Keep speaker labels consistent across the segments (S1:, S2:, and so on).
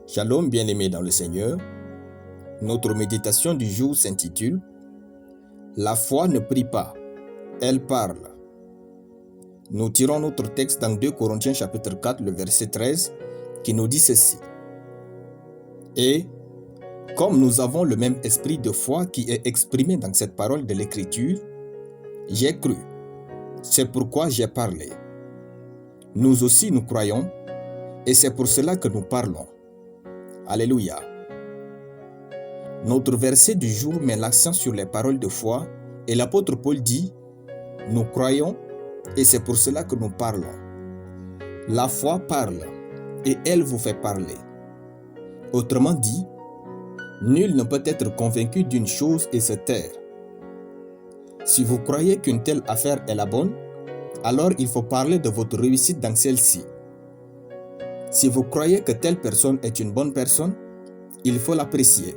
S1: Shalom bien-aimés dans le Seigneur. Notre méditation du jour s'intitule « La foi ne prie pas, elle parle ». Nous tirons notre texte dans 2 Corinthiens chapitre 4, le verset 13, qui nous dit ceci. « Et comme nous avons le même esprit de foi qui est exprimé dans cette parole de l'Écriture, j'ai cru, c'est pourquoi j'ai parlé. Nous aussi nous croyons, et c'est pour cela que nous parlons. » Alléluia. Notre verset du jour met l'accent sur les paroles de foi et l'apôtre Paul dit « Nous croyons et c'est pour cela que nous parlons. » La foi parle et elle vous fait parler. Autrement dit, nul ne peut être convaincu d'une chose et se taire. Si vous croyez qu'une telle affaire est la bonne, alors il faut parler de votre réussite dans celle-ci. Si vous croyez que telle personne est une bonne personne, il faut l'apprécier.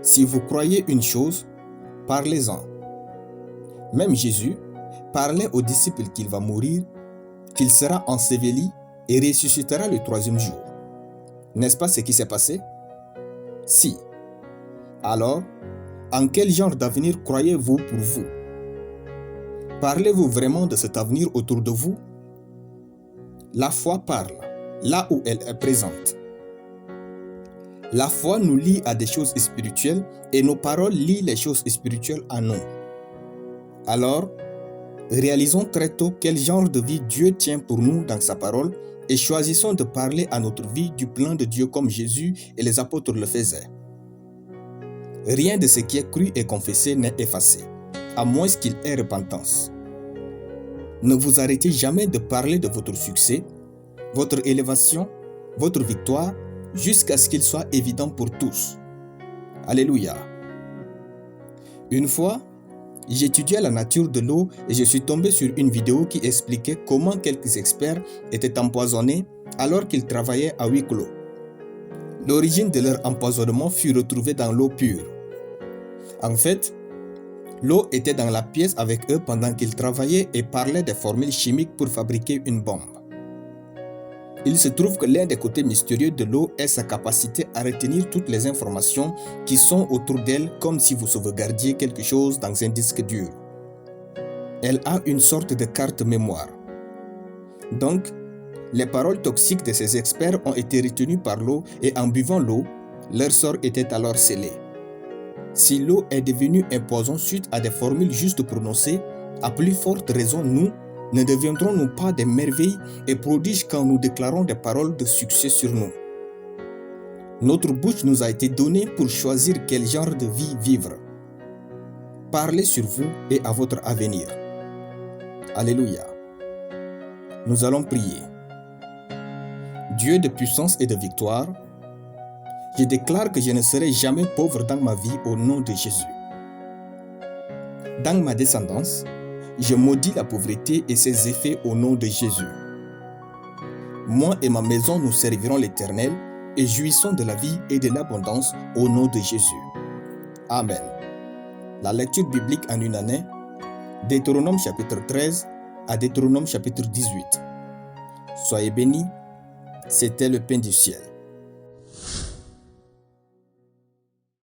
S1: Si vous croyez une chose, parlez-en. Même Jésus parlait aux disciples qu'il va mourir, qu'il sera enseveli et ressuscitera le 3e jour. N'est-ce pas ce qui s'est passé? Si. Alors, en quel genre d'avenir croyez-vous pour vous? Parlez-vous vraiment de cet avenir autour de vous? La foi parle, là où elle est présente. La foi nous lie à des choses spirituelles et nos paroles lient les choses spirituelles à nous. Alors, réalisons très tôt quel genre de vie Dieu tient pour nous dans sa parole et choisissons de parler à notre vie du plan de Dieu comme Jésus et les apôtres le faisaient. Rien de ce qui est cru et confessé n'est effacé, à moins qu'il ait repentance. Ne vous arrêtez jamais de parler de votre succès, votre élévation, votre victoire, jusqu'à ce qu'il soit évident pour tous. Alléluia. Une fois, j'étudiais la nature de l'eau et je suis tombé sur une vidéo qui expliquait comment quelques experts étaient empoisonnés alors qu'ils travaillaient à huis clos. L'origine de leur empoisonnement fut retrouvée dans l'eau pure. En fait, l'eau était dans la pièce avec eux pendant qu'ils travaillaient et parlaient des formules chimiques pour fabriquer une bombe. Il se trouve que l'un des côtés mystérieux de l'eau est sa capacité à retenir toutes les informations qui sont autour d'elle comme si vous sauvegardiez quelque chose dans un disque dur. Elle a une sorte de carte mémoire. Donc, les paroles toxiques de ces experts ont été retenues par l'eau et en buvant l'eau, leur sort était alors scellé. Si l'eau est devenue un poison suite à des formules juste prononcées, à plus forte raison nous, ne deviendrons-nous pas des merveilles et prodiges quand nous déclarons des paroles de succès sur nous? Notre bouche nous a été donnée pour choisir quel genre de vie vivre. Parlez sur vous et à votre avenir. Alléluia. Nous allons prier. Dieu de puissance et de victoire, je déclare que je ne serai jamais pauvre dans ma vie au nom de Jésus. Dans ma descendance, je maudis la pauvreté et ses effets au nom de Jésus. Moi et ma maison, nous servirons l'Éternel et jouissons de la vie et de l'abondance au nom de Jésus. Amen. La lecture biblique en une année, Deutéronome chapitre 13 à Deutéronome chapitre 18. Soyez bénis, c'était le pain du ciel.